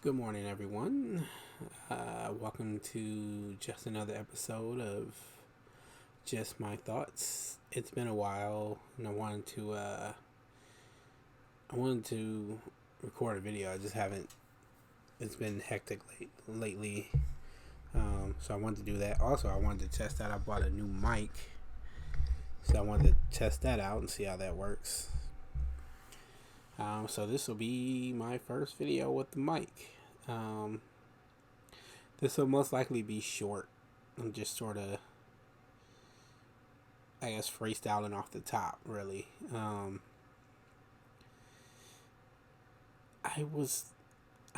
Good morning, everyone. Welcome to just another episode of Just My Thoughts. It's been a while, and I wanted to record a video. I just haven't. It's been hectic lately, so I wanted to do that. Also, I wanted to test out. I bought a new mic, so I wanted to test that out and see how that works. So this will be my first video with the mic. This will most likely be short. I'm just sort of, I guess, freestyling off the top, really. I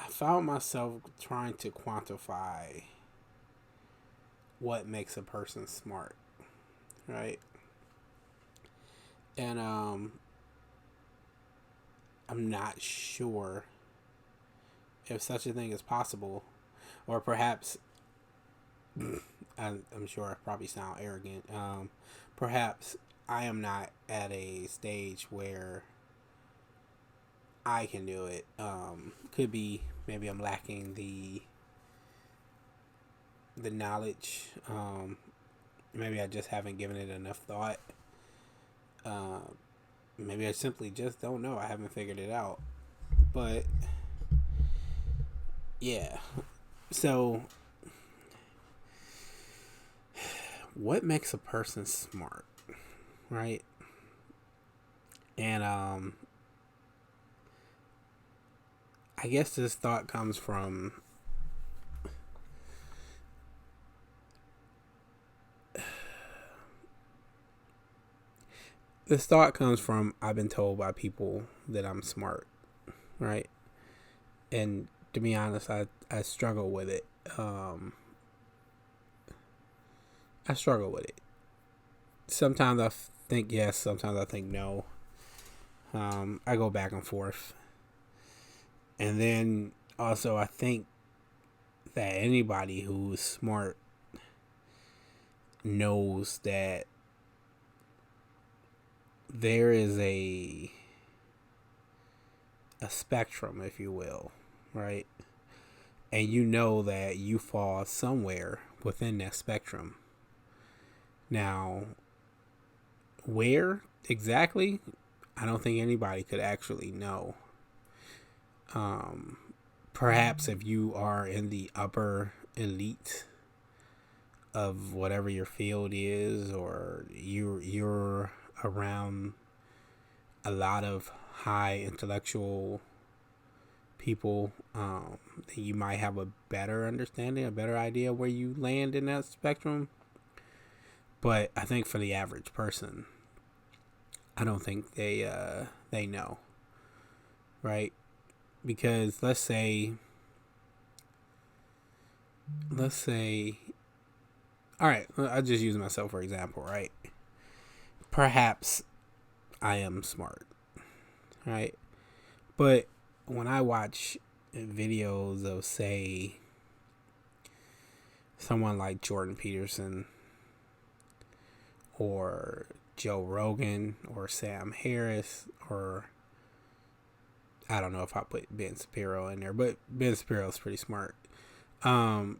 found myself trying to quantify what makes a person smart, right? And I'm not sure if such a thing is possible, or perhaps I'm sure I probably sound arrogant. Perhaps I am not at a stage where I can do it. Could be maybe I'm lacking the knowledge. Maybe I just haven't given it enough thought. Maybe I simply just don't know. I haven't figured it out. But yeah. So what makes a person smart, right? And I guess this thought comes from I've been told by people that I'm smart, right? And to be honest, I struggle with it. I struggle with it. Sometimes I think yes, sometimes I think no. I go back and forth. And then also, I think that anybody who's smart knows that there is a spectrum, if you will, right? And you know that you fall somewhere within that spectrum. Now, where exactly? I don't think anybody could actually know. Perhaps if you are in the upper elite of whatever your field is, or you're around a lot of high intellectual people, you might have a better understanding, a better idea where you land in that spectrum. But I think for the average person, I don't think they know, right? Because let's say, all right, I'll just use myself for example, right? Perhaps I am smart, right? But when I watch videos of, say, someone like Jordan Peterson or Joe Rogan or Sam Harris, or I don't know if I put Ben Shapiro in there, but Ben Shapiro is pretty smart. I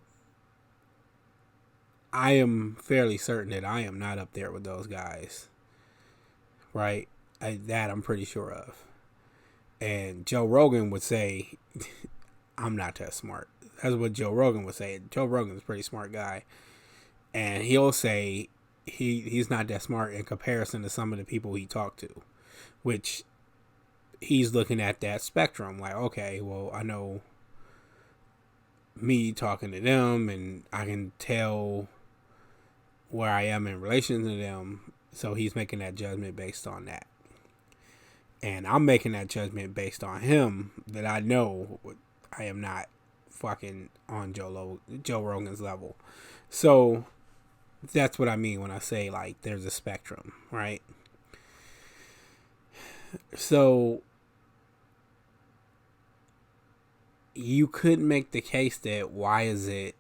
am fairly certain that I am not up there with those guys, right? That I'm pretty sure of. And Joe Rogan would say, I'm not that smart. That's what Joe Rogan would say. Joe Rogan's a pretty smart guy. And he'll say he's not that smart in comparison to some of the people he talked to, which he's looking at that spectrum. Like, okay, well, I know me talking to them, and I can tell where I am in relation to them. So he's making that judgment based on that. And I'm making that judgment based on him, that I know I am not fucking on Joe Rogan's level. So that's what I mean when I say, like, there's a spectrum, right? So you could make the case that why does it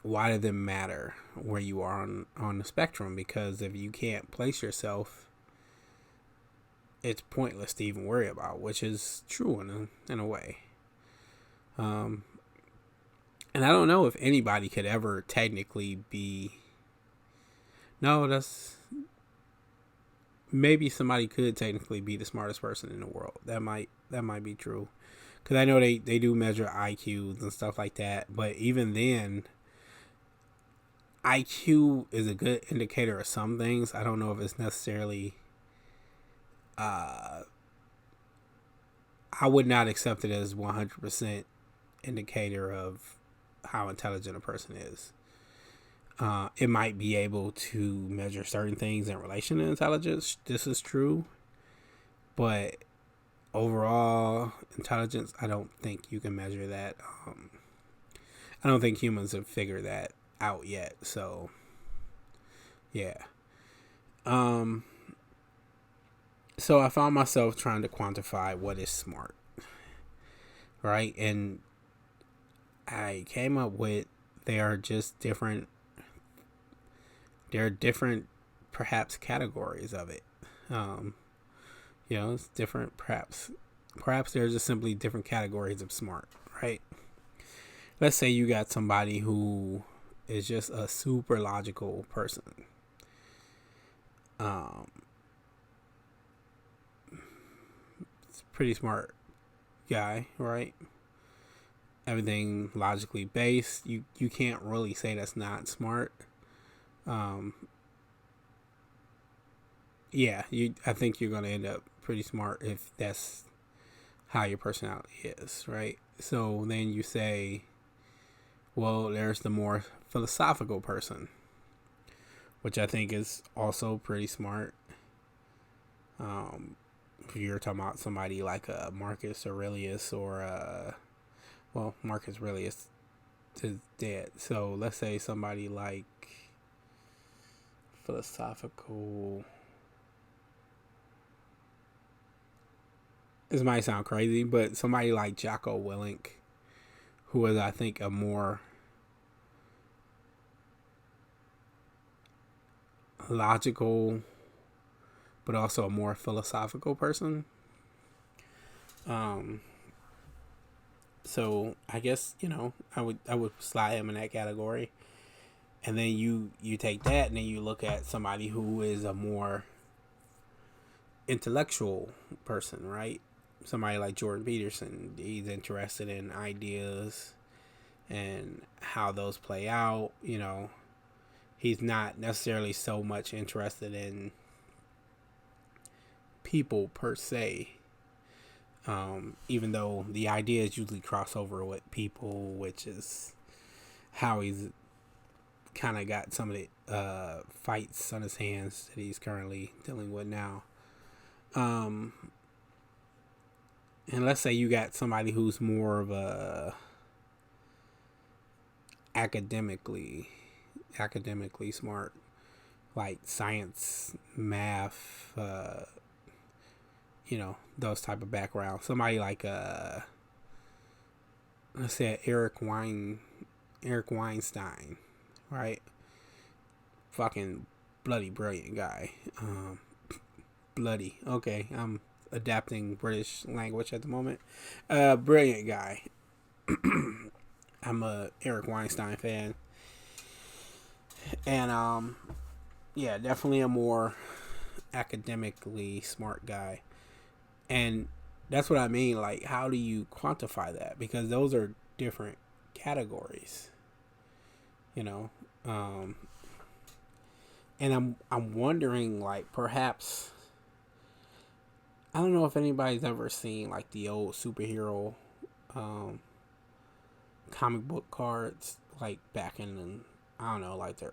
matter where you are on the spectrum? Because if you can't place yourself, it's pointless to even worry about, which is true in a way. Um, and I don't know if anybody could ever technically be. No, that's maybe somebody could technically be the smartest person in the world. That might be true. Because I know they do measure IQs and stuff like that. But even then, IQ is a good indicator of some things. I don't know if it's necessarily. Uh, I would not accept it as 100% indicator of how intelligent a person is. It might be able to measure certain things in relation to intelligence. This is true. But overall intelligence, I don't think you can measure that. I don't think humans have figured that out yet. So, yeah. Um, so I found myself trying to quantify what is smart, right? And I came up with they are just different. There are different, perhaps, categories of it. Um, it's different. Perhaps there's just simply different categories of smart, right? Let's say you got somebody who is just a super logical person. Um, it's a pretty smart guy, right? Everything logically based. You can't really say that's not smart. Um, yeah, I think you're gonna end up pretty smart if that's how your personality is, right? So then you say, well, there's the more philosophical person, which I think is also pretty smart. If you're talking about somebody like Marcus Aurelius or Marcus Aurelius is dead. So let's say somebody like philosophical. This might sound crazy, but somebody like Jocko Willink, who is, I think, a more logical but also a more philosophical person. So I guess I would slide him in that category, and then you take that and then you look at somebody who is a more intellectual person, right? Somebody like Jordan Peterson, he's interested in ideas and how those play out. He's not necessarily so much interested in people per se. Even though the ideas usually cross over with people, which is how he's kind of got some of the fights on his hands that he's currently dealing with now. And let's say you got somebody who's more of a academically smart, like science, math, those type of backgrounds. Somebody like let's say Eric Weinstein, right? Fucking bloody brilliant guy. Bloody. Okay, I'm adapting British language at the moment. Brilliant guy. I'm a Eric Weinstein fan, and yeah, definitely a more academically smart guy. And that's what I mean. Like, how do you quantify that? Because those are different categories, you know. Um, and I'm wondering, like, perhaps I don't know if anybody's ever seen like the old superhero um, comic book cards, like back in I don't know, like the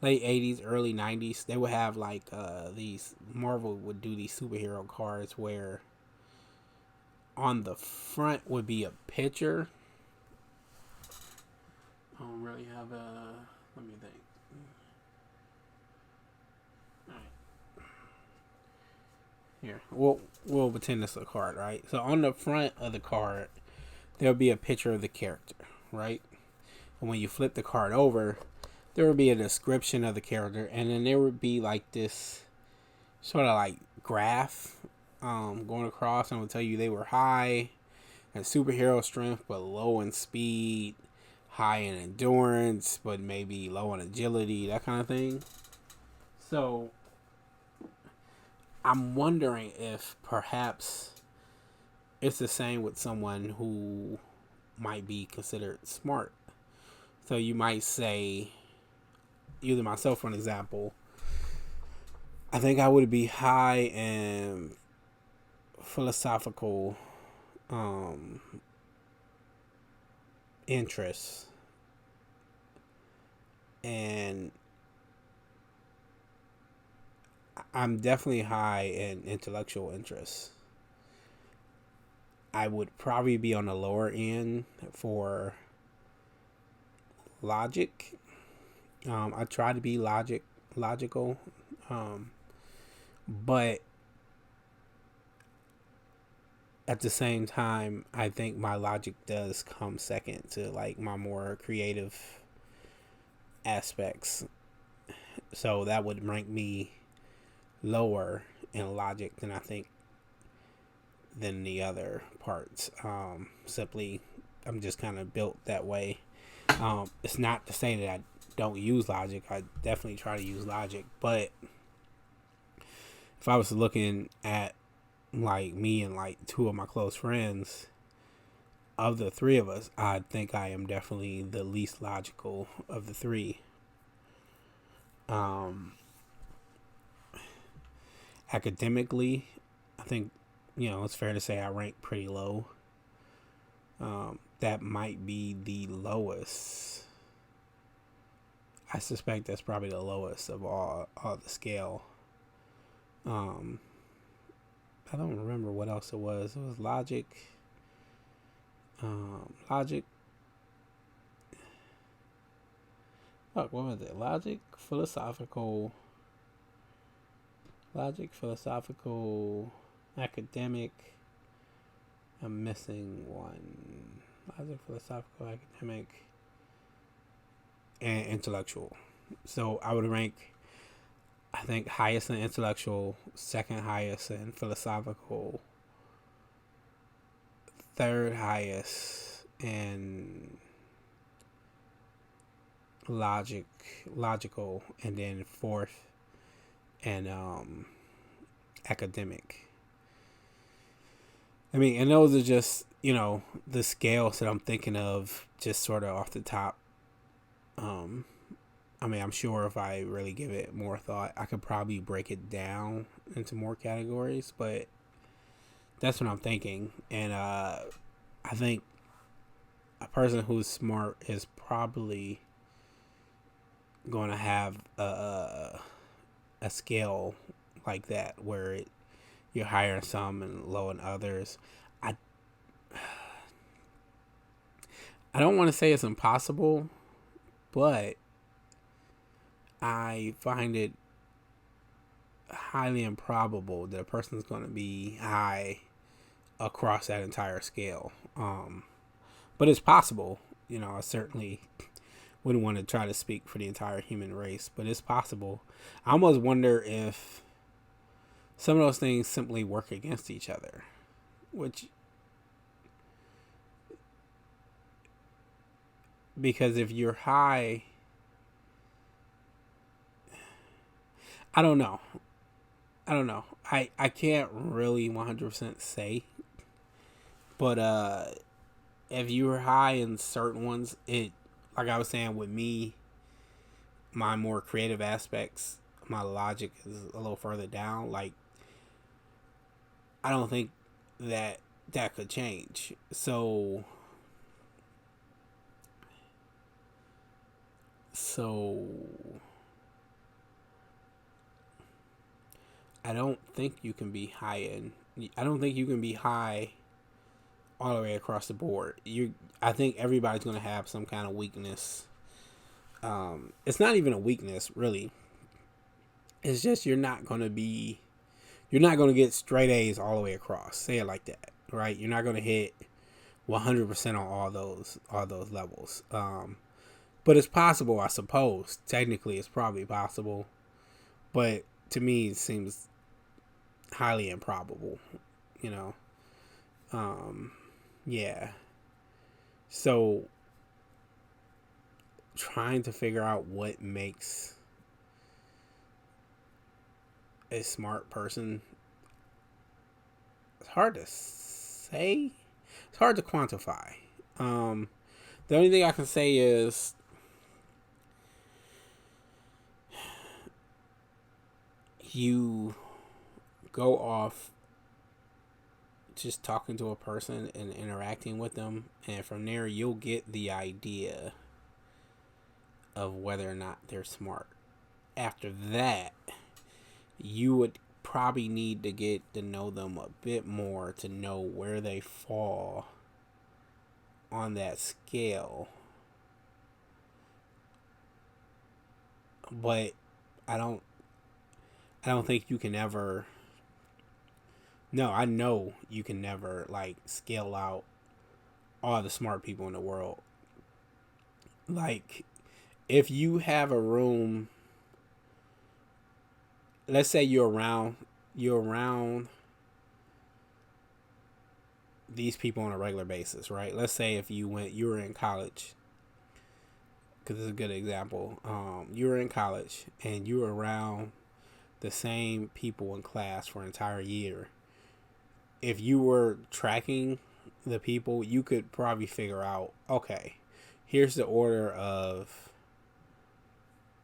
late 80s, early 90s. They would have like these Marvel would do these superhero cards where on the front would be a picture. I don't really have a. Let me think. All right. Here, we'll pretend it's a card, right? So on the front of the card, there'll be a picture of the character, right? And when you flip the card over, there would be a description of the character, and then there would be like this sort of like graph going across, and it would tell you they were high, and superhero strength but low in speed, high in endurance but maybe low in agility, that kind of thing. So I'm wondering if perhaps it's the same with someone who might be considered smart. So you might say, using myself for an example, I think I would be high in philosophical um, interests, and I'm definitely high in intellectual interests. I would probably be on the lower end for logic. I try to be logical, um, but at the same time, I think my logic does come second to like my more creative aspects. So that would rank me lower in logic than I think than the other parts. Simply, I'm just kind of built that way. It's not to say that I don't use logic. I definitely try to use logic, but if I was looking at like me and like two of my close friends, of the three of us, I think I am definitely the least logical of the three. Um, Academically, I think, it's fair to say I rank pretty low. That might be the lowest. I suspect that's probably the lowest of all the scale. Um, I don't remember what else it was. It was logic. Logic. Fuck, what was it? Logic, philosophical, academic. I'm missing one. Logic, philosophical, academic, and intellectual. So I would rank, I think, highest in intellectual, second highest in philosophical, third highest in logical, and then fourth in academic. I mean, and those are just, the scales that I'm thinking of just sort of off the top. I mean, I'm sure if I really give it more thought, I could probably break it down into more categories, but that's what I'm thinking. And I think a person who's smart is probably going to have a scale like that where you're higher in some and low in others. I I don't want to say it's impossible, but I find it highly improbable that a person's going to be high across that entire scale. But it's possible. I certainly wouldn't want to try to speak for the entire human race, but it's possible. I almost wonder if some of those things simply work against each other, which, because if you're high, I don't know. I can't really 100% say, but if you were high in certain ones, it, like I was saying with me, my more creative aspects, my logic is a little further down. Like, I don't think that could change. So I don't think you can be high in. I don't think you can be high all the way across the board. I think everybody's going to have some kind of weakness. It's not even a weakness, really. It's just you're not going to get straight A's all the way across. Say it like that, right? You're not going to hit 100% on all those levels. But it's possible, I suppose. Technically, it's probably possible, but to me, it seems highly improbable. You know, um, Yeah. So trying to figure out what makes a smart person, it's hard to say. It's hard to quantify. Um, the only thing I can say is you go off just talking to a person and interacting with them, and from there you'll get the idea of whether or not they're smart. After that, you would probably need to get to know them a bit more to know where they fall on that scale. But I don't I don't think you can ever, no, I know you can never like scale out all the smart people in the world. Like if you have a room, let's say you're around these people on a regular basis, right? Let's say if you were in college, because it's a good example. You were in college and you were around the same people in class for an entire year. If you were tracking the people, you could probably figure out, okay, here's the order of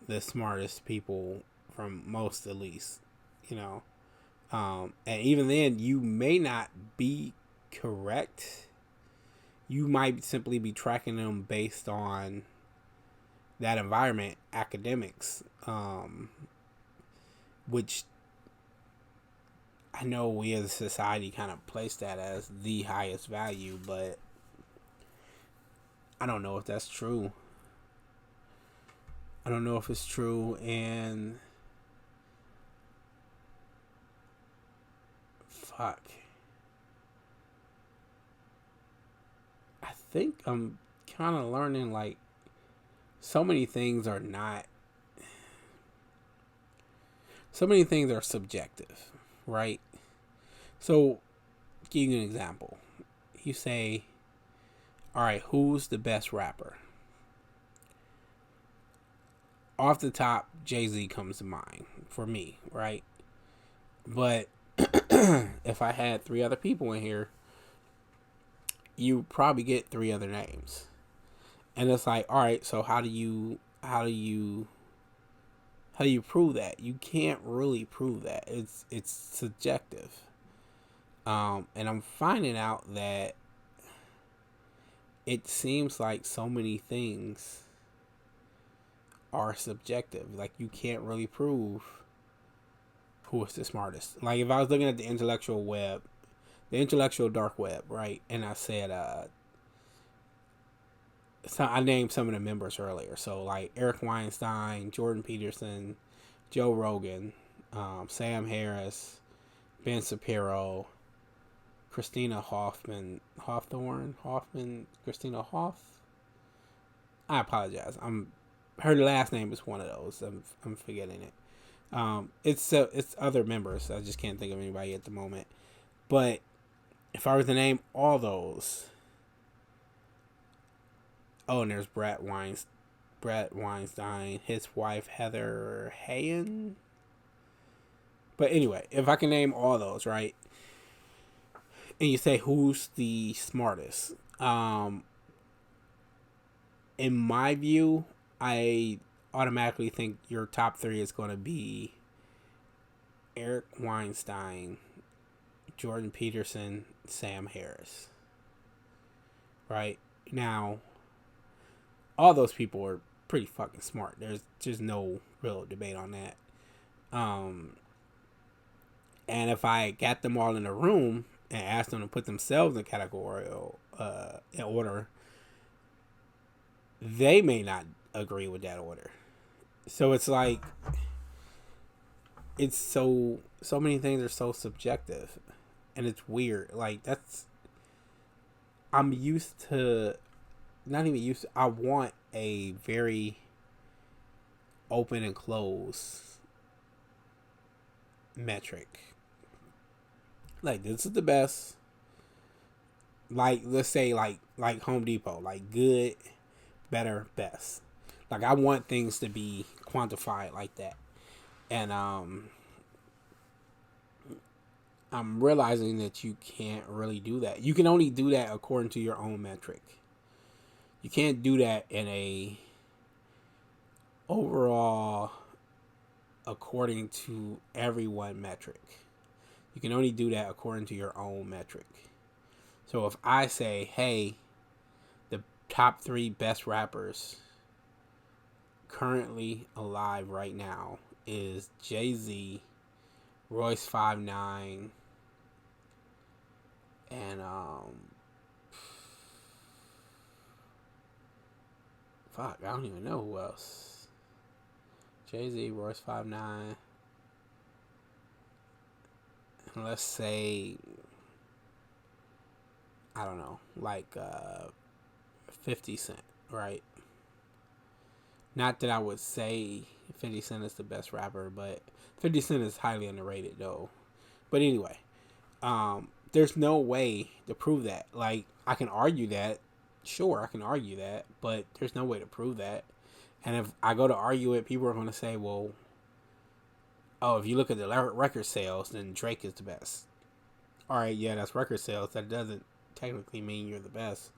the smartest people from most to least, you know. And even then, you may not be correct. You might simply be tracking them based on that environment, academics, which I know we as a society kind of place that as the highest value, but I don't know if that's true. I don't know if it's true, and fuck. I think I'm kind of learning like so many things are not, so many things are subjective, right? So, give you an example. You say, all right, who's the best rapper? Off the top, Jay-Z comes to mind for me, right? But if I had three other people in here, you probably get three other names. And it's like, all right, so how do you prove that? You can't really prove that. It's subjective. And I'm finding out that it seems like so many things are subjective. Like you can't really prove who is the smartest. Like if I was looking at the intellectual dark web, right? And I said, so I named some of the members earlier. So like Eric Weinstein, Jordan Peterson, Joe Rogan, Sam Harris, Ben Shapiro, Christina Hoff. I apologize. Her last name is one of those. I'm forgetting it. It's other members. I just can't think of anybody at the moment. But if I were to name all those, oh, and there's Brett Weinstein, his wife Heather Hayen. But anyway, if I can name all those, right? And you say who's the smartest? In my view, I automatically think your top three is going to be Eric Weinstein, Jordan Peterson, Sam Harris. Right? Now, all those people are pretty fucking smart. There's just no real debate on that. And if I got them all in a room and asked them to put themselves in category in order, they may not agree with that order. So it's like it's so many things are so subjective, and it's weird. Like I'm used to, not even used to, I want a very open and close metric. Like this is the best. Like, let's say like Home Depot, like good, better, best. Like, I want things to be quantified like that. And I'm realizing that you can't really do that. You can only do that according to your own metric. You can't do that in a overall according to everyone metric. You can only do that according to your own metric. So if I say, hey, the top 3 best rappers currently alive right now is Jay-Z, Royce 5'9", and fuck, I don't even know who else. Jay-Z, Royce 5'9", and let's say, I don't know, like 50 Cent, right? Not that I would say 50 Cent is the best rapper, but 50 Cent is highly underrated though. But anyway, there's no way to prove that. Like, I can argue that. Sure, I can argue that, but there's no way to prove that. And if I go to argue it, people are going to say, well, oh, if you look at the record sales, then Drake is the best. All right, yeah, that's record sales. That doesn't technically mean you're the best.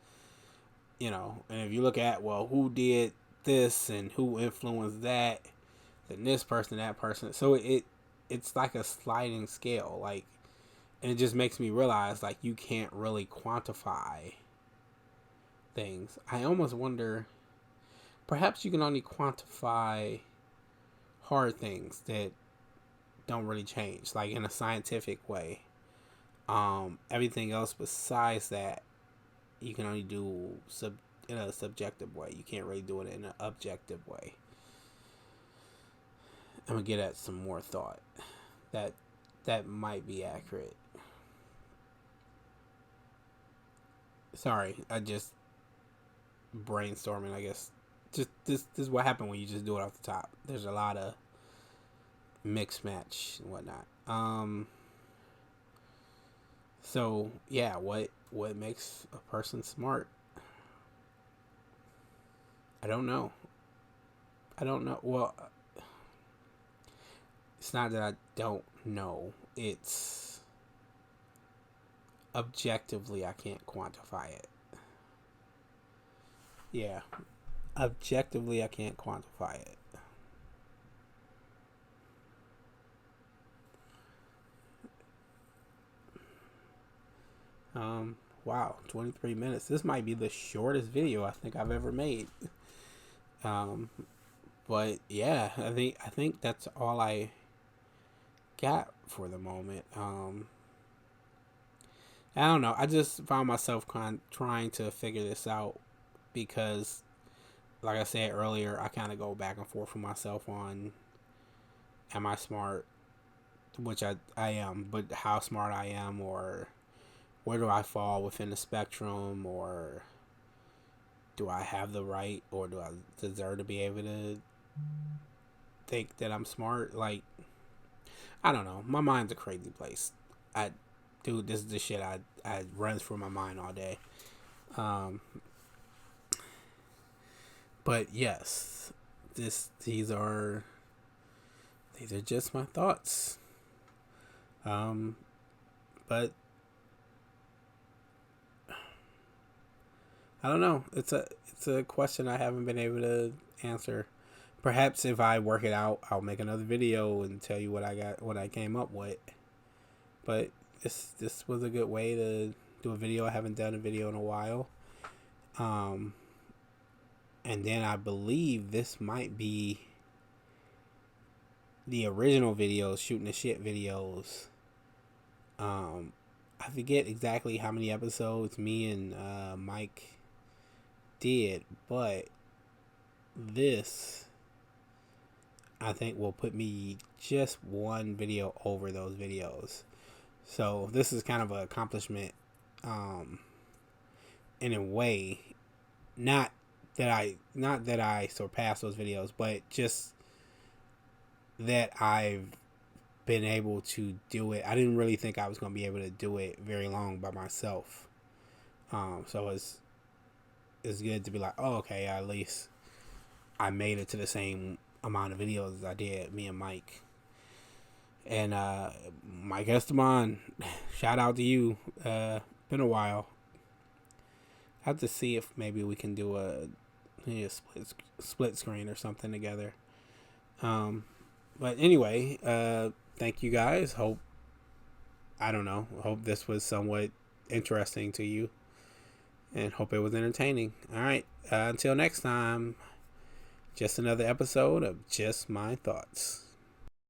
You know, and if you look at, well, who did this and who influenced that, then this person, that person. So it's like a sliding scale. Like, and it just makes me realize, like, you can't really quantify things. I almost wonder, perhaps you can only quantify hard things that don't really change, like in a scientific way. Everything else besides that, you can only do in a subjective way. You can't really do it in an objective way. I'm gonna get at some more thought that might be accurate. Sorry, I just brainstorming. I guess just this is what happened when you just do it off the top. There's a lot of mix match and whatnot. So yeah, what makes a person smart? I don't know. I don't know. Well, it's not that I don't know. It's objectively I can't quantify it. Yeah, objectively I can't quantify it. Wow, 23 minutes. This might be the shortest video I think I've ever made. Um, but yeah, I think that's all I got for the moment. I don't know. I just found myself trying to figure this out because, like I said earlier, I kind of go back and forth with myself on, am I smart? Which I am, but how smart I am, or where do I fall within the spectrum, or do I have the right, or do I deserve to be able to think that I'm smart? Like, I don't know. My mind's a crazy place. I, dude, this is the shit I runs through my mind all day. Um, but yes, these are just my thoughts. But I don't know. It's a question I haven't been able to answer. Perhaps if I work it out, I'll make another video and tell you what I came up with. But this was a good way to do a video. I haven't done a video in a while. And then I believe this might be the original videos, shooting the shit videos. I forget exactly how many episodes me and Mike did, but this I think will put me just one video over those videos. So this is kind of an accomplishment, in a way. Not that I surpassed those videos, but just that I've been able to do it. I didn't really think I was going to be able to do it very long by myself. So it's good to be like, oh, okay, at least I made it to the same amount of videos as I did, me and Mike. And Mike Esteban, shout out to you. Been a while. I have to see if maybe we can do a split screen or something together. But anyway, thank you guys. I don't know. Hope this was somewhat interesting to you, and hope it was entertaining. All right. Until next time, just another episode of Just My Thoughts.